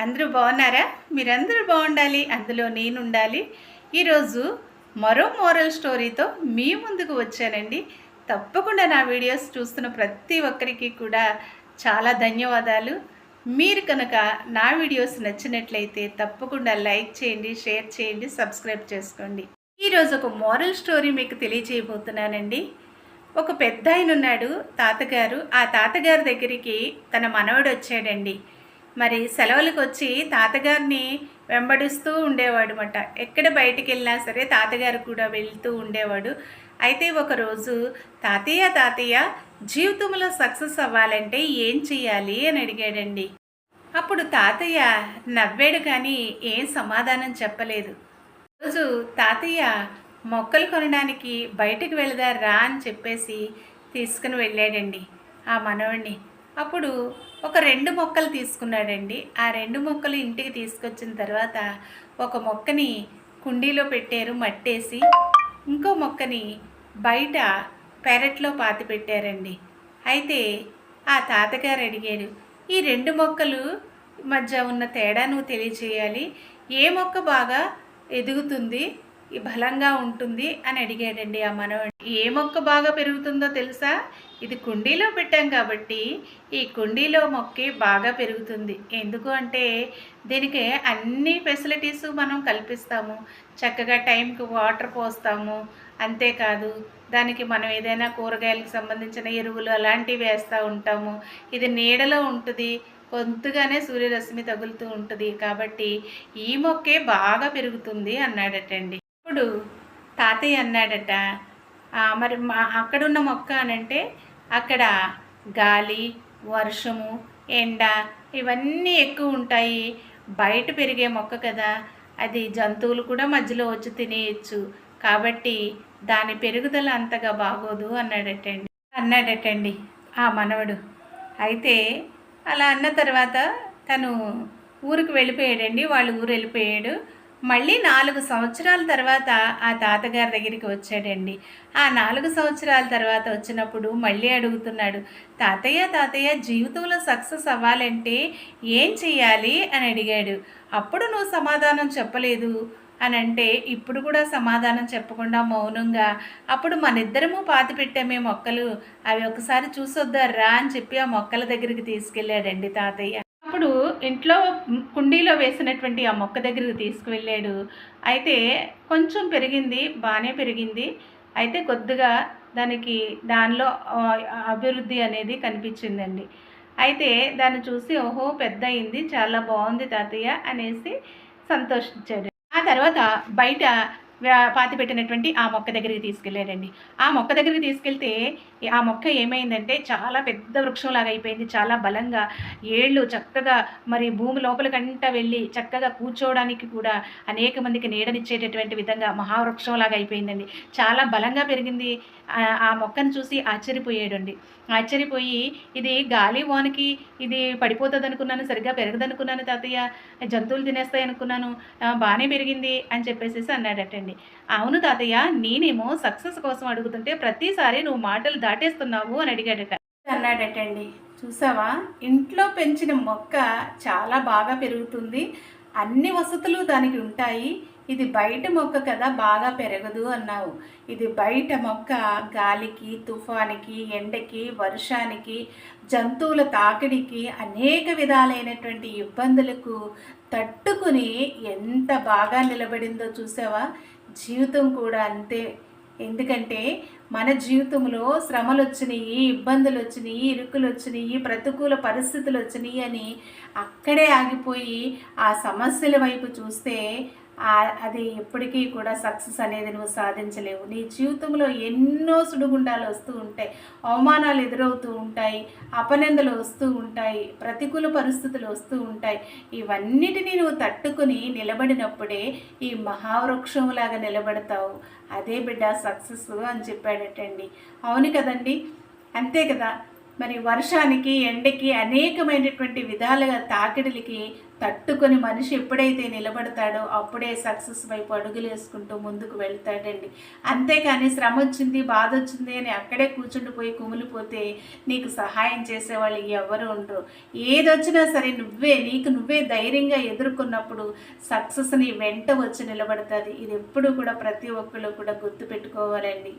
అందరూ బాగున్నారా? మీరందరూ బాగుండాలి, అందులో నేను ఉండాలి. ఈరోజు మరో మోరల్ స్టోరీతో మీ ముందుకు వచ్చానండి. తప్పకుండా నా వీడియోస్ చూస్తున్న ప్రతి ఒక్కరికి కూడా చాలా ధన్యవాదాలు. మీరు కనుక నా వీడియోస్ నచ్చినట్లయితే తప్పకుండా లైక్ చేయండి, షేర్ చేయండి, సబ్స్క్రైబ్ చేసుకోండి. ఈరోజు ఒక మోరల్ స్టోరీ మీకు తెలియజేయబోతున్నానండి. ఒక పెద్ద ఆయన ఉన్నాడు, తాతగారు. ఆ తాతగారి దగ్గరికి తన మనవడు వచ్చాడండి. మరి సెలవులకు వచ్చి తాతగారిని వెంబడిస్తూ ఉండేవాడు అన్నమాట. ఎక్కడ బయటికి వెళ్ళినా సరే తాతగారు కూడా వెళ్తూ ఉండేవాడు. అయితే ఒకరోజు తాతయ్య తాతయ్య జీవితంలో సక్సెస్ అవ్వాలంటే ఏం చెయ్యాలి అని అడిగాడండి. అప్పుడు తాతయ్య నవ్వాడు కానీ ఏం సమాధానం చెప్పలేదు. రోజు తాతయ్య మొక్కలు కొనడానికి బయటికి వెళదారా అని చెప్పేసి తీసుకుని వెళ్ళాడండి ఆ మనవడిని. అప్పుడు ఒక 2 మొక్కలు తీసుకున్నాడండి. ఆ 2 మొక్కలు ఇంటికి తీసుకొచ్చిన తర్వాత ఒక మొక్కని కుండీలో పెట్టారు మట్టేసి, ఇంకో మొక్కని బయట పెరట్లో పాతి పెట్టారండి. అయితే ఆ తాతగారు అడిగాడు, ఈ 2 మొక్కలు మధ్య ఉన్న తేడా నువ్వు తెలియచేయాలి. ఏ మొక్క బాగా ఎదుగుతుంది, బలంగా ఉంటుంది అని అడిగాడండి ఆ మనవడు. ఏ మొక్క బాగా పెరుగుతుందో తెలుసా? ఇది కుండీలో పెట్టాం కాబట్టి ఈ కుండీలో మొక్కే బాగా పెరుగుతుంది. ఎందుకు అంటే దీనికి అన్ని ఫెసిలిటీస్ మనం కల్పిస్తాము. చక్కగా టైంకి వాటర్ పోస్తాము. అంతేకాదు దానికి మనం ఏదైనా కూరగాయలకు సంబంధించిన ఎరువులు అలాంటివి వేస్తూ ఉంటాము. ఇది నీడలో ఉంటుంది, కొంతగానే సూర్యరశ్మి తగులుతూ ఉంటుంది. కాబట్టి ఈ మొక్కే బాగా పెరుగుతుంది అన్నాడటండి. ఇప్పుడు తాతయ్య అన్నాడట, మరి అక్కడున్న మొక్క అనంటే అక్కడ గాలి, వర్షము, ఎండ ఇవన్నీ ఎక్కువ ఉంటాయి. బయట పెరిగే మొక్క కదా, అది జంతువులు కూడా మధ్యలో వచ్చి తినేయచ్చు. కాబట్టి దాని పెరుగుదల అంతగా బాగోదు అన్నాడటండి ఆ మనవడు. అయితే అలా అన్న తర్వాత తను ఊరికి వెళ్ళిపోయాడండి. వాళ్ళ ఊరు వెళ్ళిపోయాడు. మళ్ళీ 4 సంవత్సరాల తర్వాత ఆ తాతగారి దగ్గరికి వచ్చాడండి. ఆ 4 సంవత్సరాల తర్వాత వచ్చినప్పుడు మళ్ళీ అడుగుతున్నాడు, తాతయ్య తాతయ్య జీవితంలో సక్సెస్ అవ్వాలంటే ఏం చెయ్యాలి అని అడిగాడు. అప్పుడు నువ్వు సమాధానం చెప్పలేదు అని అంటే ఇప్పుడు కూడా సమాధానం చెప్పకుండా మౌనంగా, అప్పుడు మనిద్దరము పాతి పెట్టామే మొక్కలు, అవి ఒకసారి చూసొద్దారా అని చెప్పి ఆ మొక్కల దగ్గరికి తీసుకెళ్ళాడండి తాతయ్య. అప్పుడు ఇంట్లో కుండీలో వేసినటువంటి ఆ మొక్క దగ్గరికి తీసుకువెళ్ళాడు. అయితే కొంచెం పెరిగింది, బాగానే పెరిగింది. అయితే కొద్దిగా దానిలో అభివృద్ధి అనేది కనిపించిందండి. అయితే దాన్ని చూసి ఓహో పెద్ద అయింది, చాలా బాగుంది తాతయ్య అనేసి సంతోషించాడు. ఆ తర్వాత బయట పాతి పెట్టినటువంటి ఆ మొక్క దగ్గరికి తీసుకెళ్ళాడండి. ఆ మొక్క దగ్గరికి తీసుకెళ్తే ఆ మొక్క ఏమైందంటే చాలా పెద్ద వృక్షంలాగా అయిపోయింది. చాలా బలంగా ఏళ్ళు చక్కగా మరి భూమి లోపలికంట వెళ్ళి చక్కగా కూర్చోవడానికి కూడా అనేక మందికి నీడనిచ్చేటటువంటి విధంగా మహావృక్షంలాగా అయిపోయిందండి. చాలా బలంగా పెరిగింది. ఆ మొక్కను చూసి ఆశ్చర్యపోయి ఇది గాలి వానికి ఇది పడిపోతుంది అనుకున్నాను, సరిగ్గా పెరగదనుకున్నాను తాతయ్య, జంతువులు తినేస్తాయి అనుకున్నాను, బాగానే పెరిగింది అని చెప్పేసి అన్నాడటండి. అవును తాతయ్య, నేనేమో సక్సెస్ కోసం అడుగుతుంటే ప్రతిసారి నువ్వు మాటలు దాటేస్తున్నావు అని అన్నాడటండి. చూసావా, ఇంట్లో పెంచిన మొక్క చాలా బాగా పెరుగుతుంది, అన్ని వసతులు దానికి ఉంటాయి. ఇది బయట మొక్క కదా, బాగా పెరగదు అన్నావు. ఇది బయట మొక్క గాలికి, తుఫానికి, ఎండకి, వర్షానికి, జంతువుల తాకిడికి, అనేక విధాలైనటువంటి ఇబ్బందులకు తట్టుకుని ఎంత బాగా నిలబడిందో చూసావా. జీవితం కూడా అంతే. ఎందుకంటే మన జీవితంలో శ్రమలు వచ్చినాయి, ఇబ్బందులు వచ్చినాయి, ఇరుకులు వచ్చినాయి, ప్రతికూల పరిస్థితులు వచ్చినాయి అని అక్కడే ఆగిపోయి ఆ సమస్యల వైపు చూస్తే అది ఎప్పటికీ కూడా సక్సెస్ అనేది నువ్వు సాధించలేవు. నీ జీవితంలో ఎన్నో సుడిగుండాలు వస్తూ ఉంటాయి, అవమానాలు ఎదురవుతూ ఉంటాయి, అపనిందలు వస్తూ ఉంటాయి, ప్రతికూల పరిస్థితులు వస్తూ ఉంటాయి. ఇవన్నిటినీ నువ్వు తట్టుకుని నిలబడినప్పుడే ఈ మహావృక్షంలాగా నిలబడతావు. అదే బిడ్డ సక్సెస్ అని చెప్పాడటండి. అవును కదండి, అంతే కదా. మరి వర్షానికి, ఎండకి అనేకమైనటువంటి విధాలుగా తాకిడిలకి తట్టుకొని మనిషి ఎప్పుడైతే నిలబడతాడో అప్పుడే సక్సెస్ వైపు అడుగులేసుకుంటూ ముందుకు వెళ్తాడండి. అంతేకాని శ్రమ వచ్చింది, బాధ వచ్చింది అని అక్కడే కూర్చుండిపోయి కుమిలిపోతే నీకు సహాయం చేసేవాళ్ళు ఎవరు ఉండరు. ఏదొచ్చినా సరే నీకు నువ్వే ధైర్యంగా ఎదుర్కొన్నప్పుడు సక్సెస్ నీ వెంట వచ్చి నిలబడుతుంది. ఇది ఎప్పుడు కూడా ప్రతి ఒక్కళ్ళు కూడా గుర్తుపెట్టుకోవాలండి.